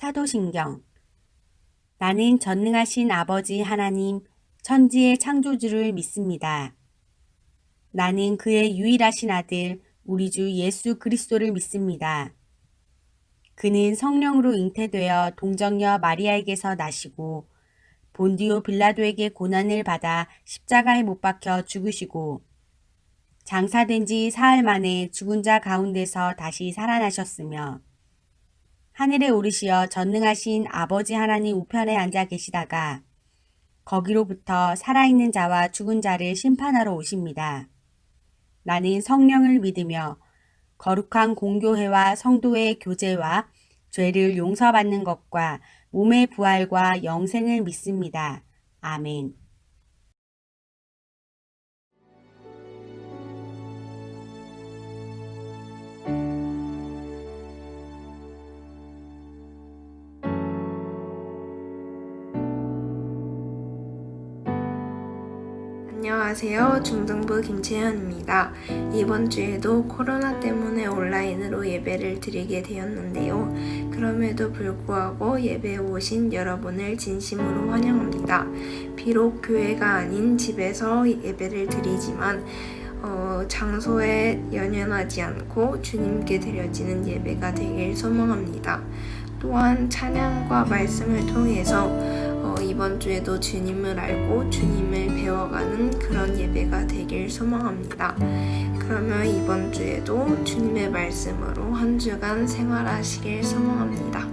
사도신경. 나는 전능하신 아버지 하나님, 천지의 창조주를 믿습니다. 나는 그의 유일하신 아들, 우리 주 예수 그리스도를 믿습니다. 그는 성령으로 잉태되어 동정녀 마리아에게서 나시고 본디오 빌라도에게 고난을 받아 십자가에 못 박혀 죽으시고 장사된 지 사흘 만에 죽은 자 가운데서 다시 살아나셨으며 하늘에 오르시어 전능하신 아버지 하나님 우편에 앉아 계시다가 거기로부터 살아있는 자와 죽은 자를 심판하러 오십니다. 나는 성령을 믿으며 거룩한 공교회와 성도의 교제와 죄를 용서받는 것과 몸의 부활과 영생을 믿습니다. 아멘. 안녕하세요. 중등부 김채연입니다. 이번 주에도 코로나 때문에 온라인으로 예배를 드리게 되었는데요. 그럼에도 불구하고 예배에 오신 여러분을 진심으로 환영합니다. 비록 교회가 아닌 집에서 예배를 드리지만 장소에 연연하지 않고 주님께 드려지는 예배가 되길 소망합니다. 또한 찬양과 말씀을 통해서 이번 주에도 주님을 알고 주님을 배워가는 그런 예배가 되길 소망합니다. 그러면 이번 주에도 주님의 말씀으로 한 주간 생활하시길 소망합니다.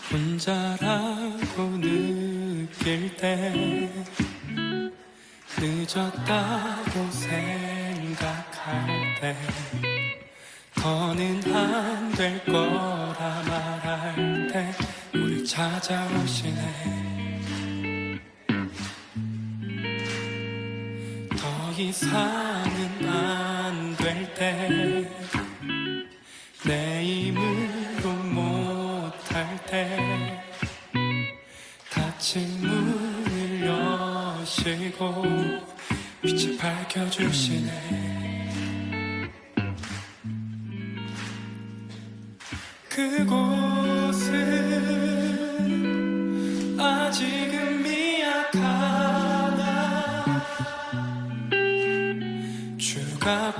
혼자라고 느낄 때 늦었다고 생각할 때 더는 안 될 거라 말할 때 우릴 찾아오시네. 더 이상은 안 될 때 내 힘으로 못할 때 닫힌 문을 여시고 빛을 밝혀주시네. 그곳은 아직은 미약하나 주가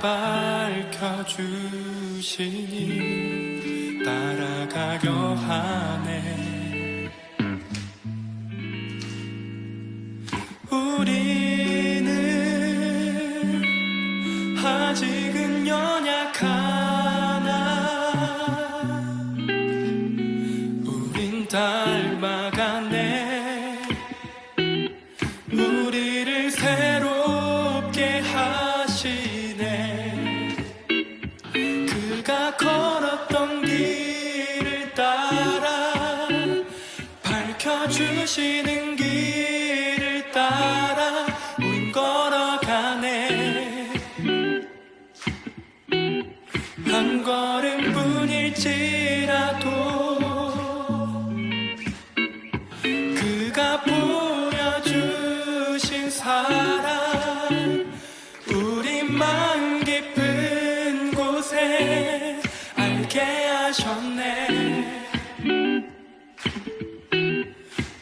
밝혀주시니 따라가려 하네. 우리는 아직은 연약하나 우린 닮아가네. 우리를 새롭게 하시네. 그가 걸었던 길을 따라 밝혀주시는 길을 따라 우린 걸어가네. 한 걸음뿐일지라도 그가 보여주신 사랑 우리 마음 깊은 곳에 알게 하셨네.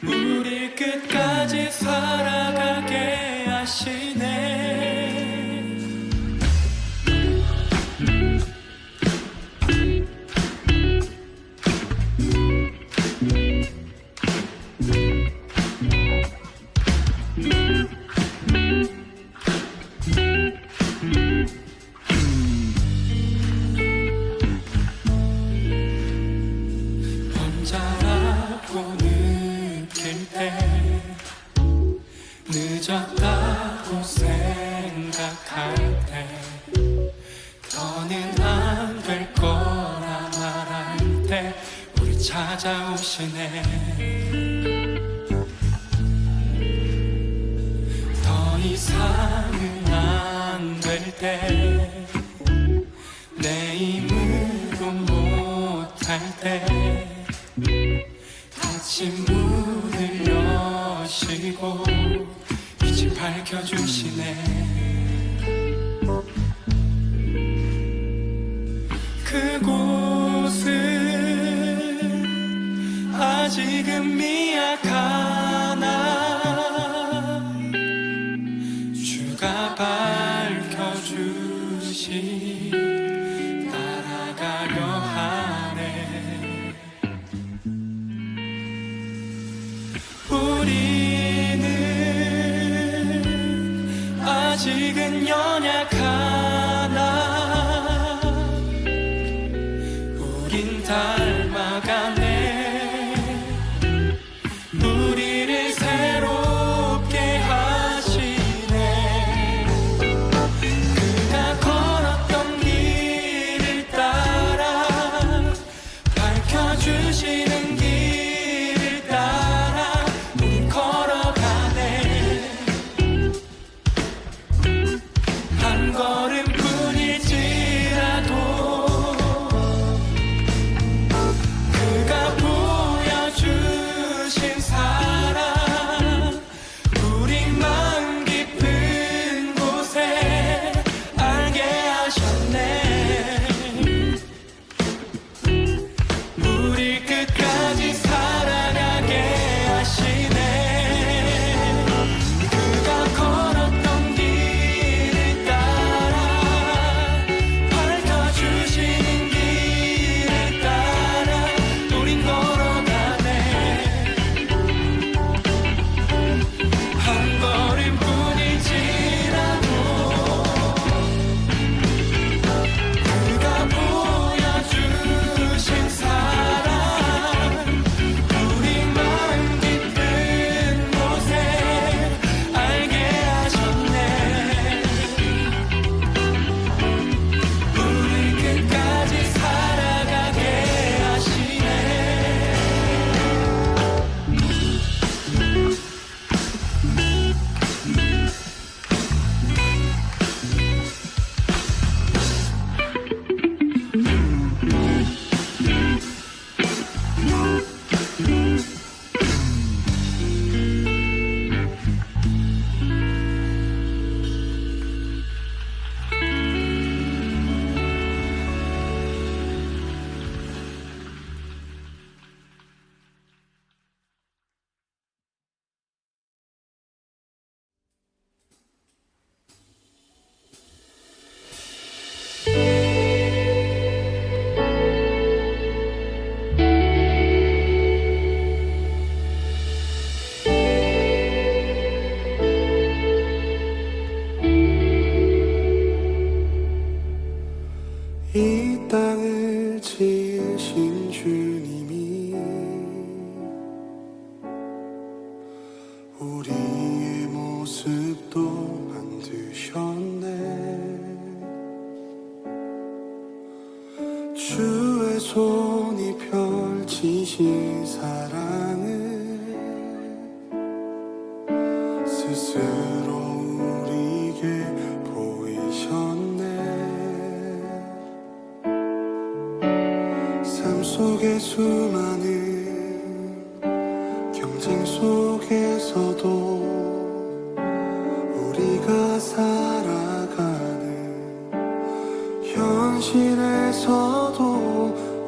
우릴 끝까지 살아가게 하시네. 혼자라고 느낄 때 늦었다고 생각할 때 더는 안 될 거라 말할 때 우리 찾아오시네. 더 이상은 안 될 때 내 힘으로 못할 때 닫힌 문을 여시고 빛을 밝혀주시네. 그곳은 아직은 미약하나 주가 밝혀주시 따라가려 하네. 우리는 아직은 연약하나 우린 닮아가네. 우리를 새롭게 하시네. 그가 걸었던 길을 따라 밝혀주시는 길을 따라 우린 걸어가네. 한 걸음뿐일지라도 그가 보여주신 사랑 우리 마음 깊은 곳에 알게 하셨네. 우리 끝까지 살아가게 하시네. 그가 걸었던 길을 따라 밝혀주시는 길을 따라 우린 걸어가네. 한 걸음뿐일지라도 그가 보여주신 사랑 우리 마음 깊은 곳에 알게 하셨네. 우리 끝까지 살아가게 하시네. 이 땅을 지으신 주님이 우리의 모습도 만드셨네. 주의 손이 펼치신 사랑을 스스로 우리에게 보이셨네. 삶 속의 수많은 경쟁 속에서도 우리가 살아가는 현실에서도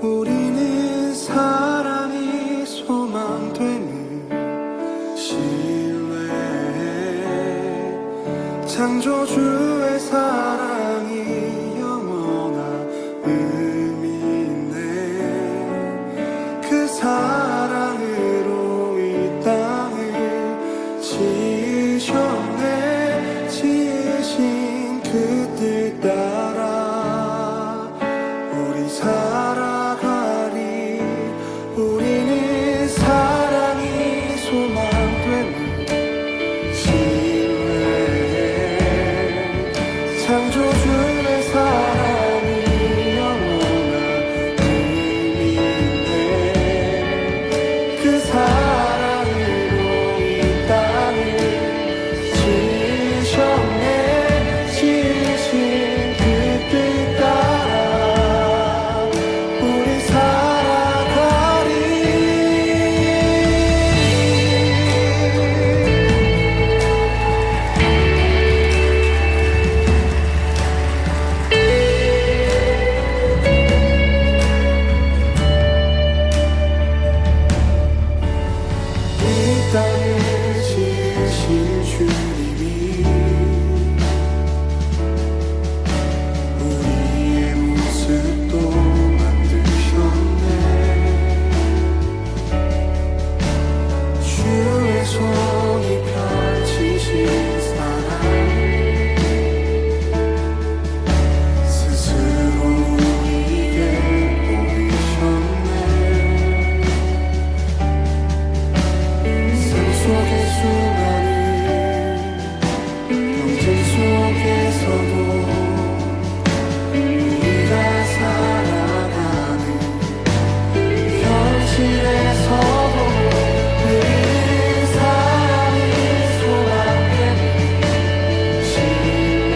우리는 사랑이 소망되는 신뢰. 창조주의 사랑이 영원한 의미 그 사랑으로 이 땅을 지으셨네. 지으신 그 뜻 따라 우리 살아가리. 우리는 사랑이 소망되는 신뢰. 창조 땅을 지으신 주님이 우리의 모습도 만드셨네. 주의 손이 펼치신 사랑 스스로 우리에게 보이셨네. 삶 속의 수많은 경쟁 속에서도 우리가 살아가는 현실에서도 우리는 사랑이 소망되는 신뢰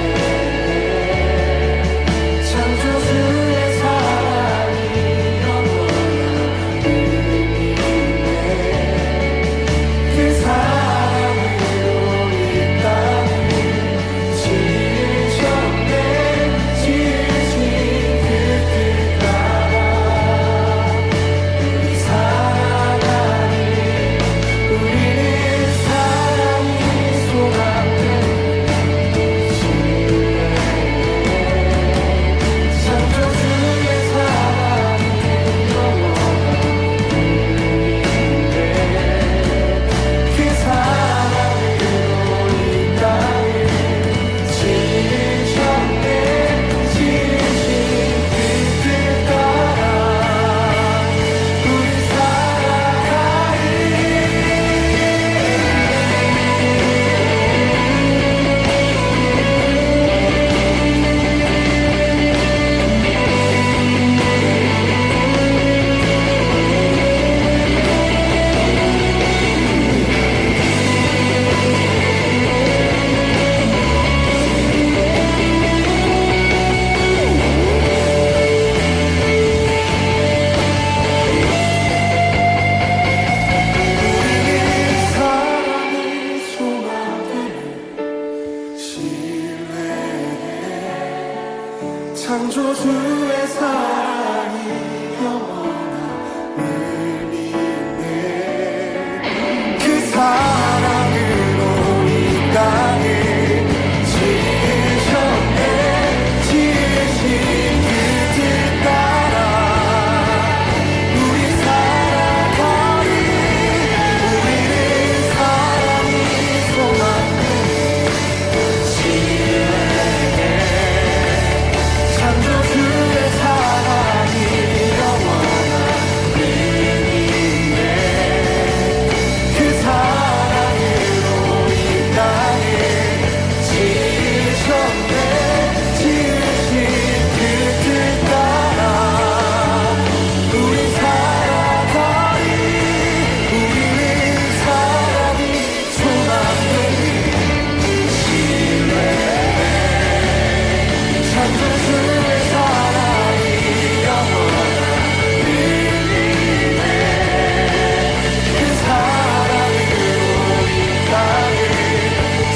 창조주의 사랑이 영원한 의미 있네. 그 사랑으로 이 땅을 지으셨네. 지으신 그 뜻 따라 우리 살아가는 우리는 사랑이 소망되는 신뢰 창조주의 사랑이 영원한 그 사랑으로 이 땅을 지으셨네. 지으신 그 뜻 따라 우리 살아가리. 우리는 사랑이 소망되는 신뢰 창조주의 사랑이 영원한 의미 있네. 그 사랑으로 이 땅을 지으셨네. 지으신 그 뜻 따라 우리 살아가리. 우리는 사랑이 소망되는 신뢰 창조주의 사랑이 영원한 의미 있네. 그 사랑으로 이 땅을 지으셨네. 지으신 그 뜻 따라 우리 살아가리. 우리는 사랑이 소망되는 신뢰 창조주의 사랑이 영원한 의미 있네. 그 사랑으로 이 땅을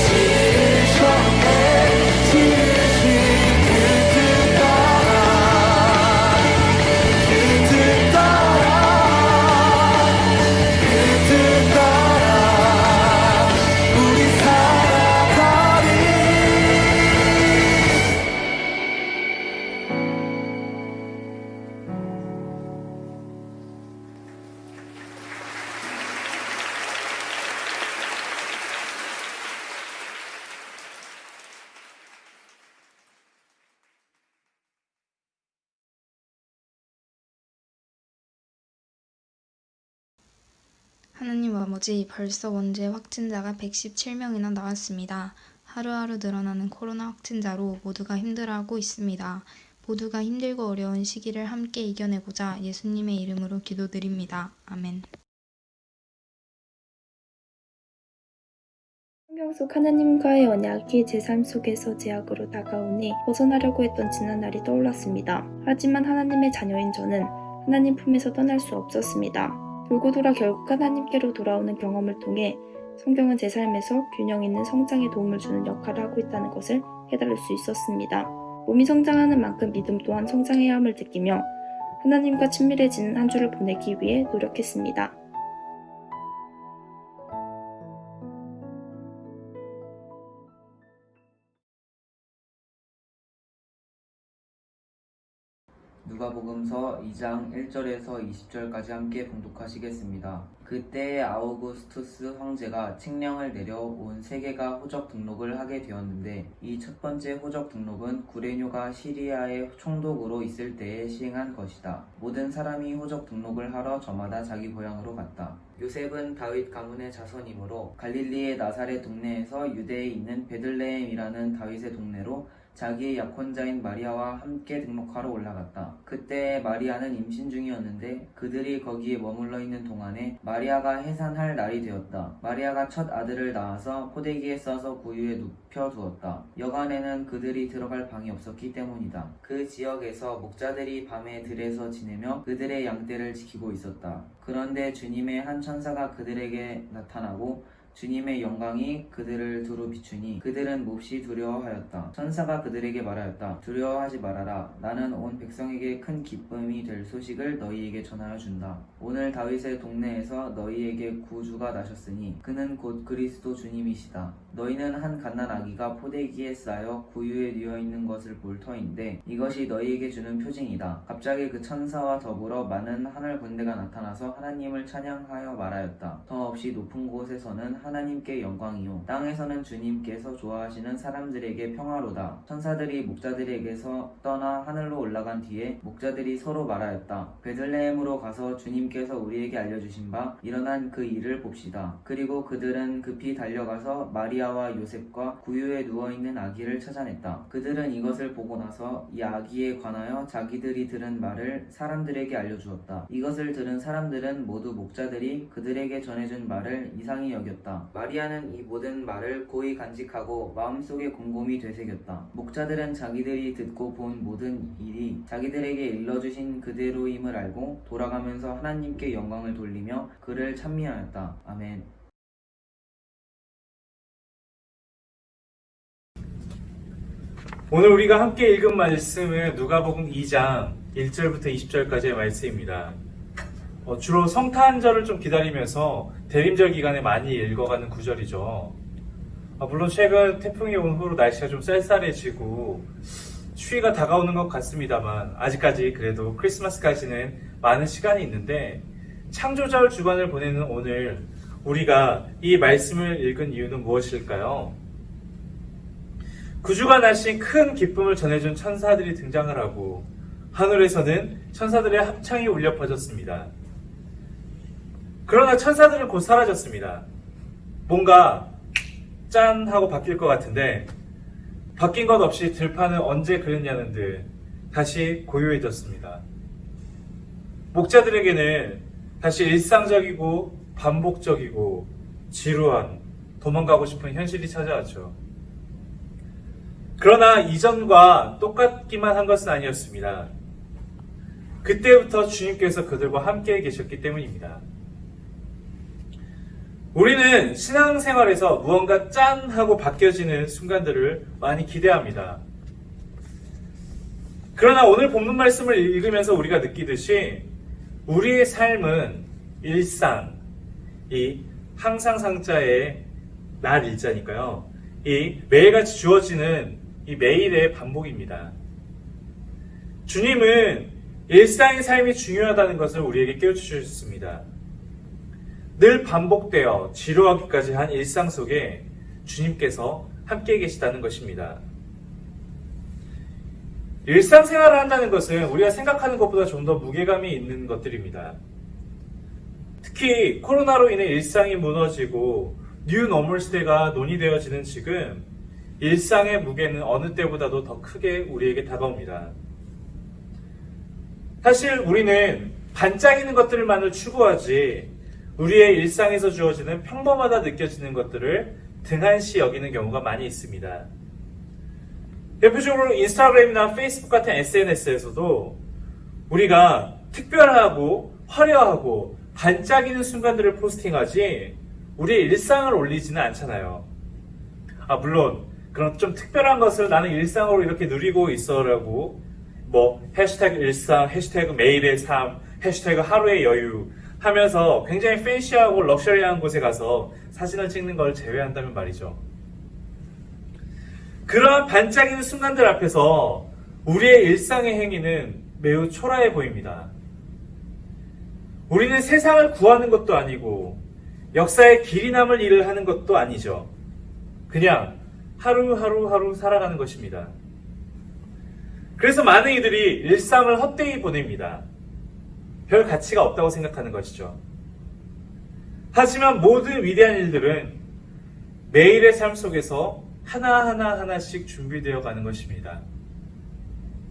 지으셨네. 지으신 그 뜻 따라 그 뜻 따라 그 뜻 따라 우리 살아가리. 하느님 아버지, 벌써 원주에 확진자가 117명이나 나왔습니다. 하루하루 늘어나는 코로나 확진자로 모두가 힘들어하고 있습니다. 모두가 힘들고 어려운 시기를 함께 이겨내고자 예수님의 이름으로 기도드립니다. 아멘. 성경 속 하나님과의 언약이 제 삶 속에서 제약으로 다가오니 벗어나려고 했던 지난날이 떠올랐습니다. 하지만 하나님의 자녀인 저는 하나님 품에서 떠날 수 없었습니다. 돌고 돌아 결국 하나님께로 돌아오는 경험을 통해 성경은 제 삶에서 균형 있는 성장에 도움을 주는 역할을 하고 있다는 것을 깨달을 수 있었습니다. 몸이 성장하는 만큼 믿음 또한 성장해야 함을 느끼며 하나님과 친밀해지는 한 주를 보내기 위해 노력했습니다. 누가복음서 2장 1절에서 20절까지 함께 봉독하시겠습니다. 그때 아우구스투스 황제가 칙령을 내려 온 세계가 호적 등록을 하게 되었는데 이 첫 번째 호적 등록은 구레뇨가 시리아의 총독으로 있을 때에 시행한 것이다. 모든 사람이 호적 등록을 하러 저마다 자기 고향으로 갔다. 요셉은 다윗 가문의 자손이므로 갈릴리의 나사렛 동네에서 유대에 있는 베들레헴이라는 다윗의 동네로 자기의 약혼자인 마리아와 함께 등록하러 올라갔다. 그때 마리아는 임신 중이었는데 그들이 거기에 머물러 있는 동안에 마리아가 해산할 날이 되었다. 마리아가 첫 아들을 낳아서 포대기에 싸서 구유에 눕혀두었다. 여간에는 그들이 들어갈 방이 없었기 때문이다. 그 지역에서 목자들이 밤에 들에서 지내며 그들의 양떼를 지키고 있었다. 그런데 주님의 한 천사가 그들에게 나타나고 주님의 영광이 그들을 두루 비추니 그들은 몹시 두려워하였다. 천사가 그들에게 말하였다. 두려워하지 말아라. 나는 온 백성에게 큰 기쁨이 될 소식을 너희에게 전하여 준다. 오늘 다윗의 동네에서 너희에게 구주가 나셨으니 그는 곧 그리스도 주님이시다. 너희는 한 갓난 아기가 포대기에 쌓여 구유에 누워있는 것을 볼 터인데 이것이 너희에게 주는 표징이다. 갑자기 그 천사와 더불어 많은 하늘 군대가 나타나서 하나님을 찬양하여 말하였다. 더 없이 높은 곳에서는 하나님께 영광이요 땅에서는 주님께서 좋아하시는 사람들에게 평화로다. 천사들이 목자들에게서 떠나 하늘로 올라간 뒤에 목자들이 서로 말하였다. 베들레헴으로 가서 주님께서 우리에게 알려주신 바 일어난 그 일을 봅시다. 그리고 그들은 급히 달려가서 마리아와 요셉과 구유에 누워있는 아기를 찾아냈다. 그들은 이것을 보고 나서 이 아기에 관하여 자기들이 들은 말을 사람들에게 알려주었다. 이것을 들은 사람들은 모두 목자들이 그들에게 전해준 말을 이상히 여겼다. 마리아는 이 모든 말을 고이 간직하고 마음속에 곰곰이 되새겼다. 목자들은 자기들이 듣고 본 모든 일이 자기들에게 일러주신 그대로임을 알고 돌아가면서 하나님께 영광을 돌리며 그를 찬미하였다. 아멘. 오늘 우리가 함께 읽은 말씀은 누가복음 2장 1절부터 20절까지의 말씀입니다. 주로 성탄절을 좀 기다리면서 대림절 기간에 많이 읽어가는 구절이죠. 물론 최근 태풍이 온 후로 날씨가 좀 쌀쌀해지고 추위가 다가오는 것 같습니다만 아직까지 그래도 크리스마스까지는 많은 시간이 있는데 창조절 주간을 보내는 오늘 우리가 이 말씀을 읽은 이유는 무엇일까요? 그 주간 하신 큰 기쁨을 전해준 천사들이 등장을 하고 하늘에서는 천사들의 합창이 울려 퍼졌습니다. 그러나 천사들은 곧 사라졌습니다. 뭔가 짠 하고 바뀔 것 같은데 바뀐 것 없이 들판은 언제 그랬냐는 듯 다시 고요해졌습니다. 목자들에게는 다시 일상적이고 반복적이고 지루한 도망가고 싶은 현실이 찾아왔죠. 그러나 이전과 똑같기만 한 것은 아니었습니다. 그때부터 주님께서 그들과 함께 계셨기 때문입니다. 우리는 신앙생활에서 무언가 짠 하고 바뀌어지는 순간들을 많이 기대합니다. 그러나 오늘 본문 말씀을 읽으면서 우리가 느끼듯이 우리의 삶은 일상, 이 항상 상자의 날 일자니까요. 이 매일같이 주어지는 이 매일의 반복입니다. 주님은 일상의 삶이 중요하다는 것을 우리에게 깨우쳐주셨습니다. 늘 반복되어 지루하기까지 한 일상 속에 주님께서 함께 계시다는 것입니다. 일상생활을 한다는 것은 우리가 생각하는 것보다 좀 더 무게감이 있는 것들입니다. 특히 코로나로 인해 일상이 무너지고 뉴 노멀 시대가 논의되어지는 지금 일상의 무게는 어느 때보다도 더 크게 우리에게 다가옵니다. 사실 우리는 반짝이는 것들만을 추구하지 우리의 일상에서 주어지는 평범하다 느껴지는 것들을 등한시 여기는 경우가 많이 있습니다. 대표적으로 인스타그램이나 페이스북 같은 SNS에서도 우리가 특별하고 화려하고 반짝이는 순간들을 포스팅하지 우리의 일상을 올리지는 않잖아요. 물론 그런 좀 특별한 것을 나는 일상으로 이렇게 누리고 있어라고 해시태그 일상, 해시태그 매일의 삶, 해시태그 하루의 여유 하면서 굉장히 팬시하고 럭셔리한 곳에 가서 사진을 찍는 걸 제외한다면 말이죠. 그러한 반짝이는 순간들 앞에서 우리의 일상의 행위는 매우 초라해 보입니다. 우리는 세상을 구하는 것도 아니고 역사의 길이 남을 일을 하는 것도 아니죠. 그냥 하루하루 살아가는 것입니다. 그래서 많은 이들이 일상을 헛되이 보냅니다. 별 가치가 없다고 생각하는 것이죠. 하지만 모든 위대한 일들은 매일의 삶 속에서 하나씩 준비되어 가는 것입니다.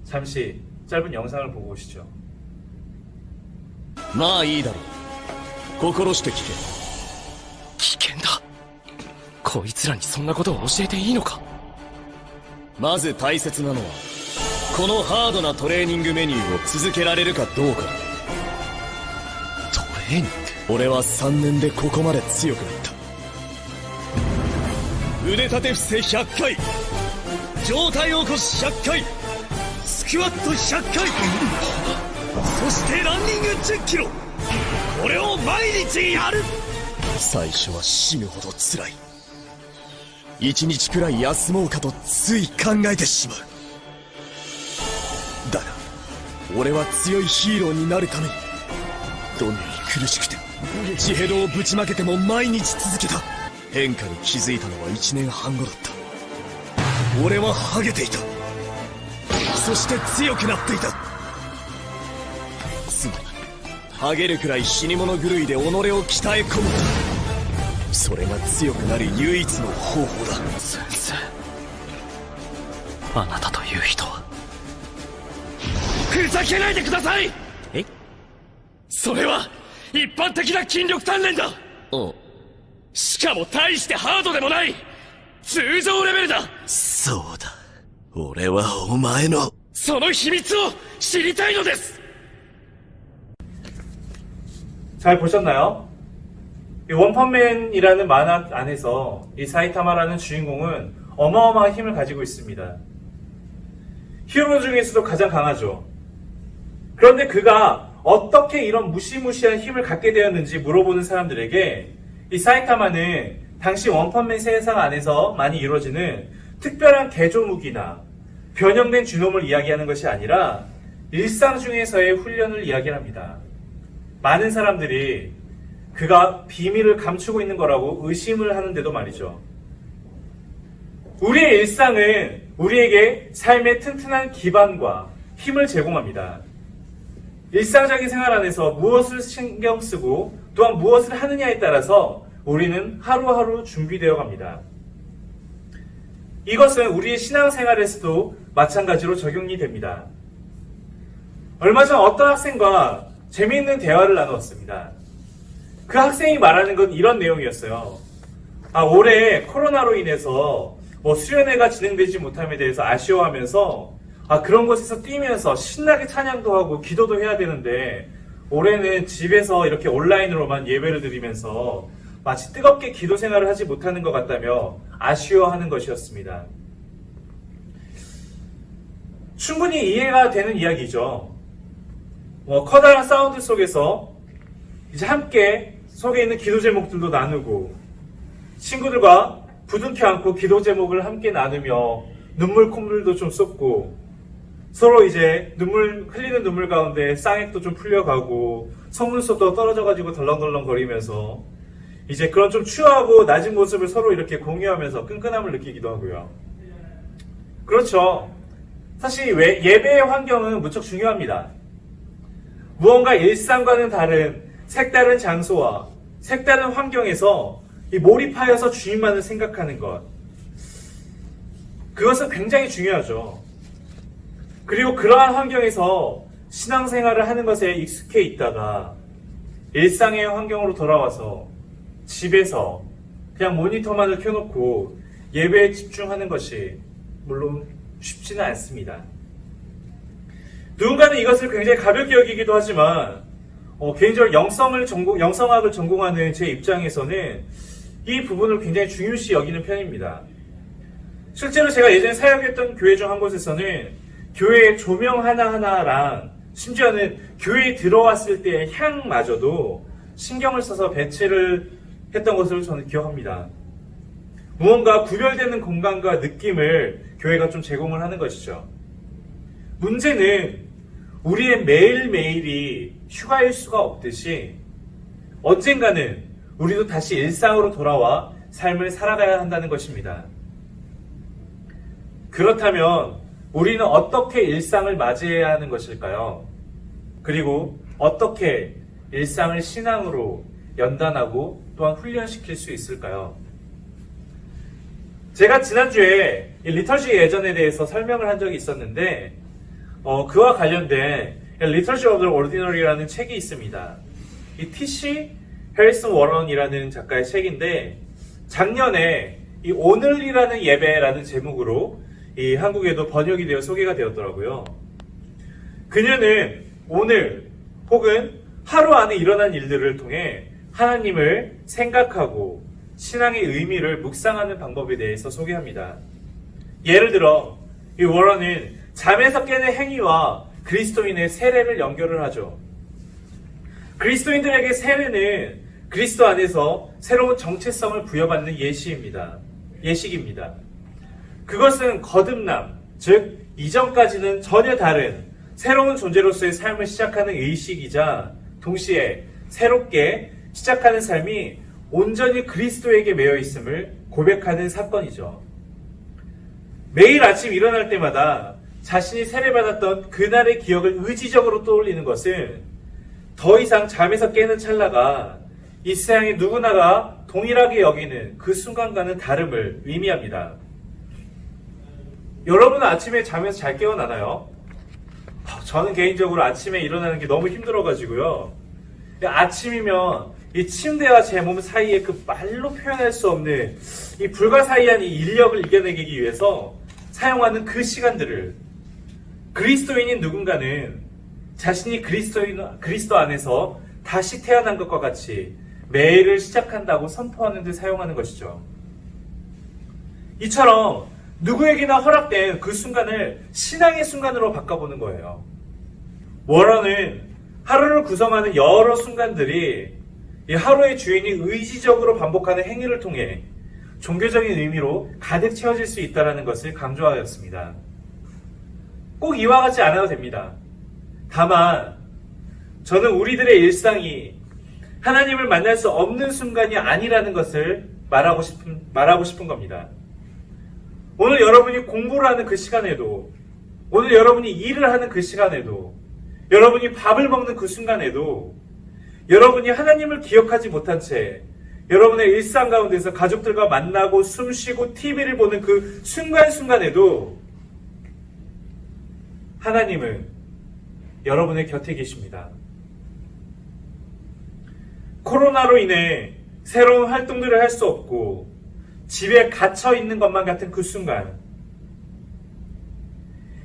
잠시 짧은 영상을 보고 오시죠. まあいいだろう。心して聞け。危険だ。こいつらにそんなことを教えていいのか。まず大切なのはこのハードなトレーニングメニューを続けられるかどうかだ。トレーニング。俺は3年でここまで強くなった。腕立て伏せ100回、上体起こし100回、スクワット100回、そしてランニング10キロ。これを毎日やる。最初は死ぬほど辛い。1日くらい休もうかとつい考えてしまう。だが俺は強いヒーローになるためにどんなに苦しくても血ヘドをぶちまけても毎日続けた。変化に気づいたのは1年半後だった。俺はハゲていた。そして強くなっていた。つまりハゲるくらい死に物狂いで己を鍛え込むんだ。それが強くなる唯一の方法だ。先生、あなたという人は。ふざけないでください。え？それは一般的な筋力鍛錬だ。おう。しかも大してハードでもない通常レベルだ。そうだ。俺はお前のその秘密を知りたいのです。 잘 보셨나요? 이 원펀맨이라는 만화 안에서 이 사이타마라는 주인공은 어마어마한 힘을 가지고 있습니다. 히어로 중에서도 가장 강하죠. 그런데 그가 어떻게 이런 무시무시한 힘을 갖게 되었는지 물어보는 사람들에게 이 사이타마는 당시 원펀맨 세상 안에서 많이 이루어지는 특별한 개조무기나 변형된 주놈을 이야기하는 것이 아니라 일상 중에서의 훈련을 이야기합니다. 많은 사람들이 그가 비밀을 감추고 있는 거라고 의심을 하는데도 말이죠. 우리의 일상은 우리에게 삶의 튼튼한 기반과 힘을 제공합니다. 일상적인 생활 안에서 무엇을 신경 쓰고 또한 무엇을 하느냐에 따라서 우리는 하루하루 준비되어 갑니다. 이것은 우리의 신앙생활에서도 마찬가지로 적용이 됩니다. 얼마 전 어떤 학생과 재미있는 대화를 나누었습니다. 그 학생이 말하는 건 이런 내용이었어요. 올해 코로나로 인해서 수련회가 진행되지 못함에 대해서 아쉬워하면서 그런 곳에서 뛰면서 신나게 찬양도 하고 기도도 해야 되는데 올해는 집에서 이렇게 온라인으로만 예배를 드리면서 마치 뜨겁게 기도 생활을 하지 못하는 것 같다며 아쉬워하는 것이었습니다. 충분히 이해가 되는 이야기죠. 커다란 사운드 속에서 이제 함께 속에 있는 기도 제목들도 나누고 친구들과 부둥켜 안고 기도 제목을 함께 나누며 눈물 콧물도 좀 쏟고 서로 이제 흘리는 눈물 가운데 쌍액도 좀 풀려가고 속눈썹도 떨어져가지고 덜렁덜렁 거리면서 이제 그런 좀 추하고 낮은 모습을 서로 이렇게 공유하면서 끈끈함을 느끼기도 하고요. 그렇죠. 사실 예배의 환경은 무척 중요합니다. 무언가 일상과는 다른 색다른 장소와 색다른 환경에서 몰입하여서 주님만을 생각하는 것. 그것은 굉장히 중요하죠. 그리고 그러한 환경에서 신앙생활을 하는 것에 익숙해 있다가 일상의 환경으로 돌아와서 집에서 그냥 모니터만을 켜놓고 예배에 집중하는 것이 물론 쉽지는 않습니다. 누군가는 이것을 굉장히 가볍게 여기기도 하지만 개인적으로 영성학을 전공하는 제 입장에서는 이 부분을 굉장히 중요시 여기는 편입니다. 실제로 제가 예전에 사역했던 교회 중 한 곳에서는 교회의 조명 하나하나랑 심지어는 교회에 들어왔을 때의 향마저도 신경을 써서 배치를 했던 것을 저는 기억합니다. 무언가 구별되는 공간과 느낌을 교회가 좀 제공을 하는 것이죠. 문제는 우리의 매일매일이 휴가일 수가 없듯이 언젠가는 우리도 다시 일상으로 돌아와 삶을 살아가야 한다는 것입니다. 그렇다면 우리는 어떻게 일상을 맞이해야 하는 것일까요? 그리고 어떻게 일상을 신앙으로 연단하고 또한 훈련시킬 수 있을까요? 제가 지난주에 이 리터시 예전에 대해서 설명을 한 적이 있었는데 그와 관련된 Liturgy of the Ordinary라는 책이 있습니다. 이 T.C. 해리슨 워런이라는 작가의 책인데 작년에 이 오늘이라는 예배라는 제목으로 이 한국에도 번역이 되어 소개가 되었더라고요. 그녀는 오늘 혹은 하루 안에 일어난 일들을 통해 하나님을 생각하고 신앙의 의미를 묵상하는 방법에 대해서 소개합니다. 예를 들어 이 워런은 잠에서 깨는 행위와 그리스도인의 세례를 연결을 하죠. 그리스도인들에게 세례는 그리스도 안에서 새로운 정체성을 부여받는 예식입니다. 그것은 거듭남, 즉 이전까지는 전혀 다른 새로운 존재로서의 삶을 시작하는 의식이자 동시에 새롭게 시작하는 삶이 온전히 그리스도에게 매여 있음을 고백하는 사건이죠. 매일 아침 일어날 때마다 자신이 세례받았던 그날의 기억을 의지적으로 떠올리는 것은 더 이상 잠에서 깨는 찰나가 이 세상의 누구나가 동일하게 여기는 그 순간과는 다름을 의미합니다. 여러분은 아침에 잠에서 잘 깨어나나요? 저는 개인적으로 아침에 일어나는 게 너무 힘들어가지고요. 아침이면 이 침대와 제 몸 사이에 그 말로 표현할 수 없는 이 불가사의한 이 인력을 이겨내기 위해서 사용하는 그 시간들을 그리스도인인 누군가는 자신이 그리스도 안에서 다시 태어난 것과 같이 매일을 시작한다고 선포하는 데 사용하는 것이죠. 이처럼 누구에게나 허락된 그 순간을 신앙의 순간으로 바꿔보는 거예요. 워런은 하루를 구성하는 여러 순간들이 이 하루의 주인이 의지적으로 반복하는 행위를 통해 종교적인 의미로 가득 채워질 수 있다는 것을 강조하였습니다. 꼭 이와 같지 않아도 됩니다. 다만 저는 우리들의 일상이 하나님을 만날 수 없는 순간이 아니라는 것을 말하고 싶은 겁니다. 오늘 여러분이 공부를 하는 그 시간에도, 오늘 여러분이 일을 하는 그 시간에도, 여러분이 밥을 먹는 그 순간에도, 여러분이 하나님을 기억하지 못한 채 여러분의 일상 가운데서 가족들과 만나고 숨쉬고 TV를 보는 그 순간순간에도 하나님은 여러분의 곁에 계십니다. 코로나로 인해 새로운 활동들을 할 수 없고 집에 갇혀 있는 것만 같은 그 순간,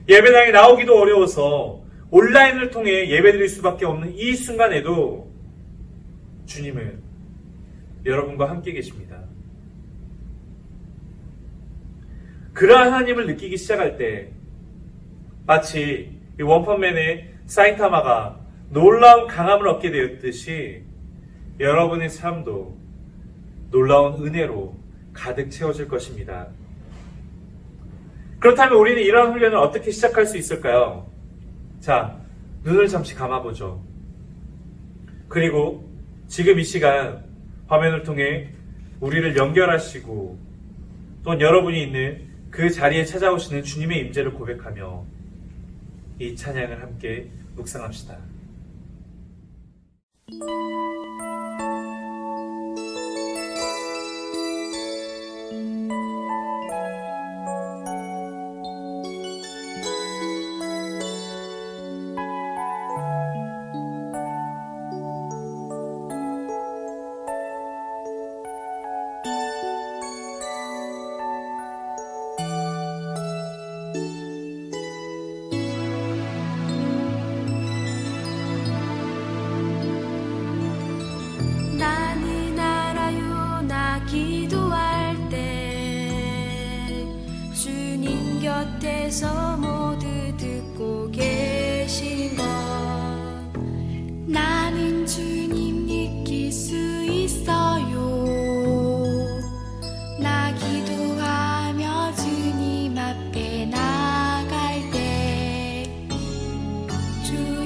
예배당에 나오기도 어려워서 온라인을 통해 예배드릴 수밖에 없는 이 순간에도 주님은 여러분과 함께 계십니다. 그러한 하나님을 느끼기 시작할 때 마치 이 원펀맨의 사이타마가 놀라운 강함을 얻게 되었듯이 여러분의 삶도 놀라운 은혜로 가득 채워질 것입니다. 그렇다면 우리는 이러한 훈련을 어떻게 시작할 수 있을까요? 자, 눈을 잠시 감아보죠. 그리고 지금 이 시간 화면을 통해 우리를 연결하시고 또는 여러분이 있는 그 자리에 찾아오시는 주님의 임재를 고백하며 이 찬양을 함께 묵상합시다. 나는 알아요. 나 기도할 때 주님 곁에서 모두 듣고 계신 것, 나는 주님 느낄 수 있어요. 나 기도하며 주님 앞에 나갈 때 주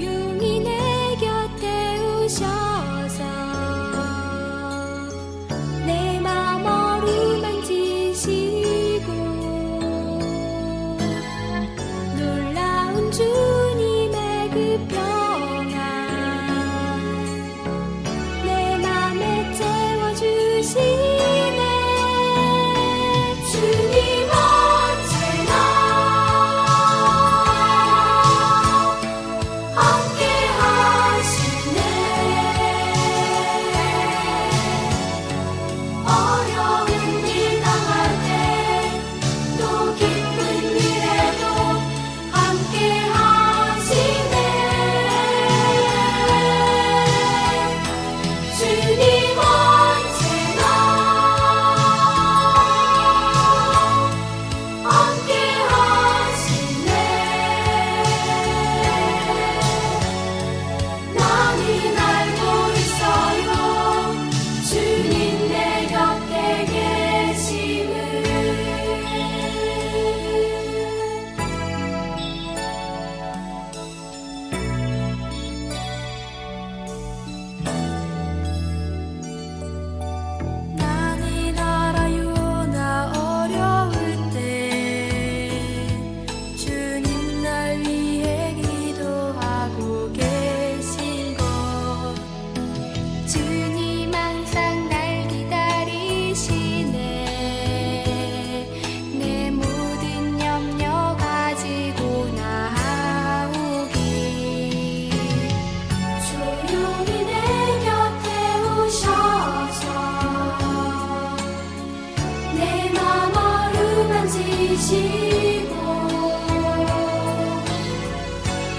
지키시고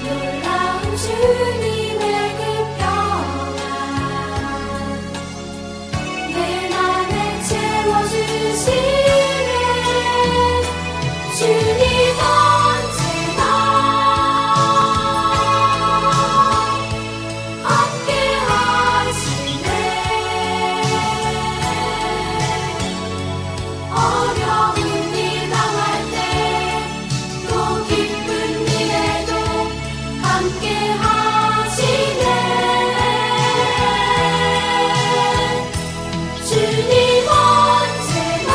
놀라운 주님의 그 평안 내 맘에 채워주시네. 주님 언제나 함께 하시네. 어려운 일 당할 때 또 기쁜 일에도 함께 하시네. 주님 언제나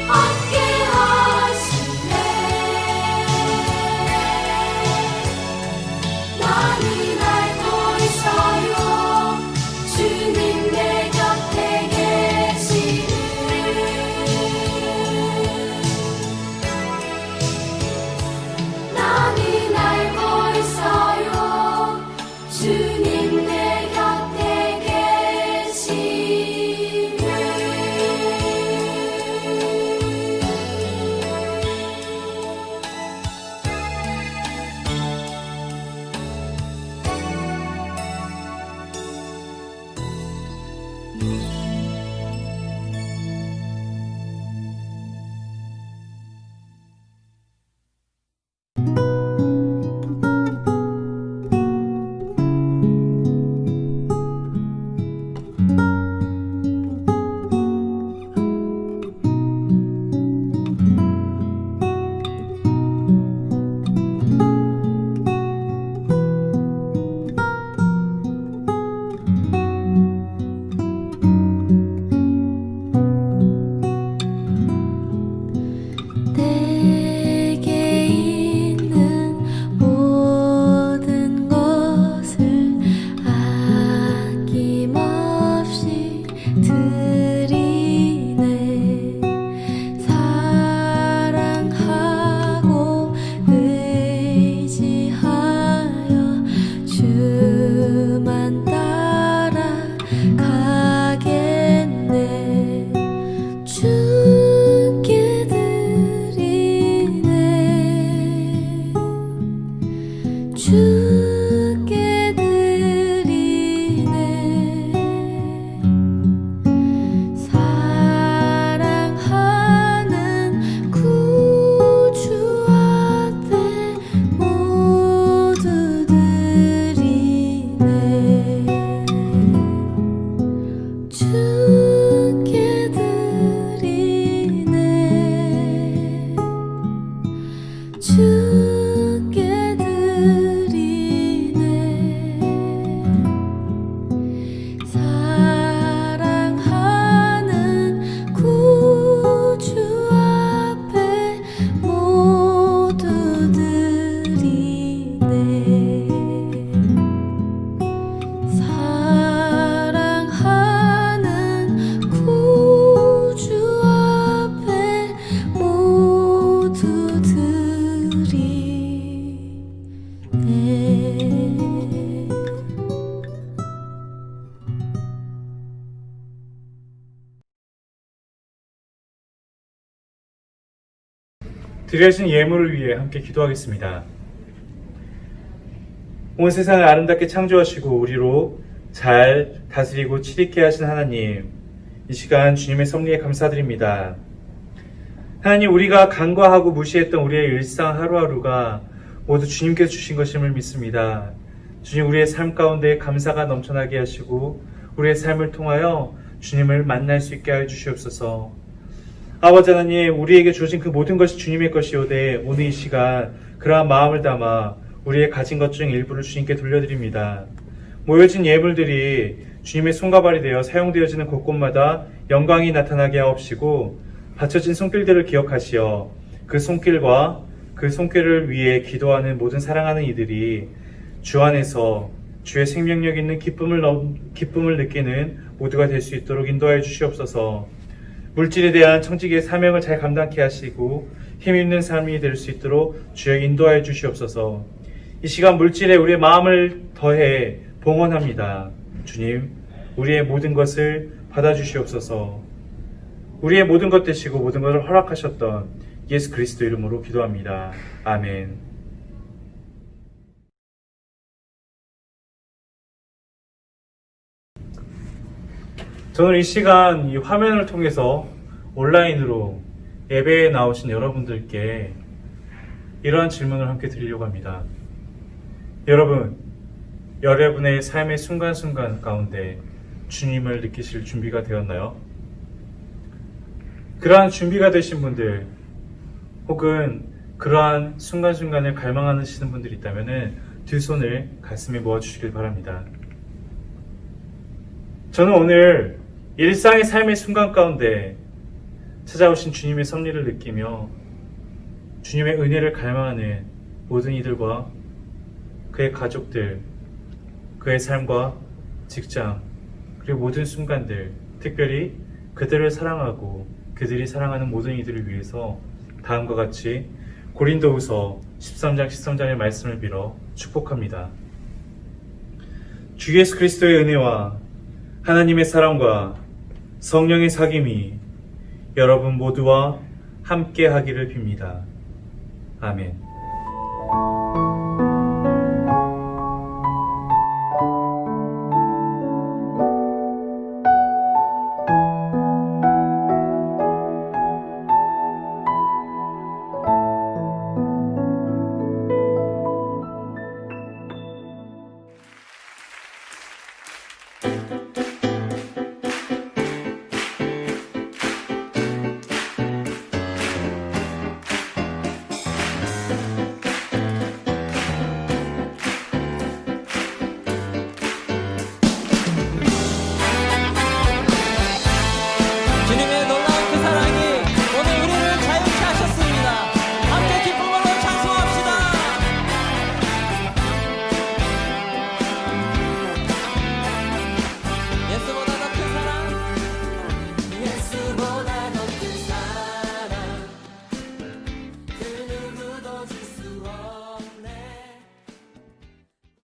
함께 하시네. 나는 알고 있어요. 주님 내 곁에 계시는. 나는 알고 있어요. 주님 내 곁에 계시는. 내게 있는 모든 것을 아낌없이 드리네. 사랑하고 의지하여 주만 따라가겠네. 주께 드리네. 주께 드리네. 사랑하는 구주 앞에 모두 드리네. 주께 드리네. 주께 드리네. 사랑하는 구주 앞에 모두 드리네. 사랑하는 구주 앞에 모두 드리네. 드려진 예물을 위해 함께 기도하겠습니다. 온 세상을 아름답게 창조하시고 우리로 잘 다스리고 치리케 하신 하나님, 이 시간 주님의 섭리에 감사드립니다. 하나님, 우리가 간과하고 무시했던 우리의 일상 하루하루가 모두 주님께서 주신 것임을 믿습니다. 주님, 우리의 삶 가운데 감사가 넘쳐나게 하시고 우리의 삶을 통하여 주님을 만날 수 있게 하여 주시옵소서. 아버지 하나님, 우리에게 주어진 그 모든 것이 주님의 것이오되 오늘 이 시간 그러한 마음을 담아 우리의 가진 것 중 일부를 주님께 돌려드립니다. 모여진 예물들이 주님의 손과 발이 되어 사용되어지는 곳곳마다 영광이 나타나게 하옵시고, 바쳐진 손길들을 기억하시어 그 손길과 그 손길을 위해 기도하는 모든 사랑하는 이들이 주 안에서 주의 생명력 있는 기쁨을 느끼는 모두가 될 수 있도록 인도하여 주시옵소서. 물질에 대한 청지기의 사명을 잘 감당케 하시고 힘있는 삶이 될 수 있도록 주여 인도하여 주시옵소서. 이 시간 물질에 우리의 마음을 더해 봉헌합니다. 주님, 우리의 모든 것을 받아주시옵소서. 우리의 모든 것 되시고 모든 것을 허락하셨던 예수 그리스도 이름으로 기도합니다. 아멘. 저는 이 시간 이 화면을 통해서 온라인으로 예배에 나오신 여러분들께 이러한 질문을 함께 드리려고 합니다. 여러분의 삶의 순간순간 가운데 주님을 느끼실 준비가 되었나요? 그러한 준비가 되신 분들, 혹은 그러한 순간순간을 갈망하시는 분들이 있다면 두 손을 가슴에 모아주시길 바랍니다. 저는 오늘 일상의 삶의 순간 가운데 찾아오신 주님의 섭리를 느끼며 주님의 은혜를 갈망하는 모든 이들과 그의 가족들, 그의 삶과 직장, 그리고 모든 순간들, 특별히 그들을 사랑하고 그들이 사랑하는 모든 이들을 위해서 다음과 같이 고린도후서 13장 13절의 말씀을 빌어 축복합니다. 주 예수 그리스도의 은혜와 하나님의 사랑과 성령의 사귐이 여러분 모두와 함께 하기를 빕니다. 아멘.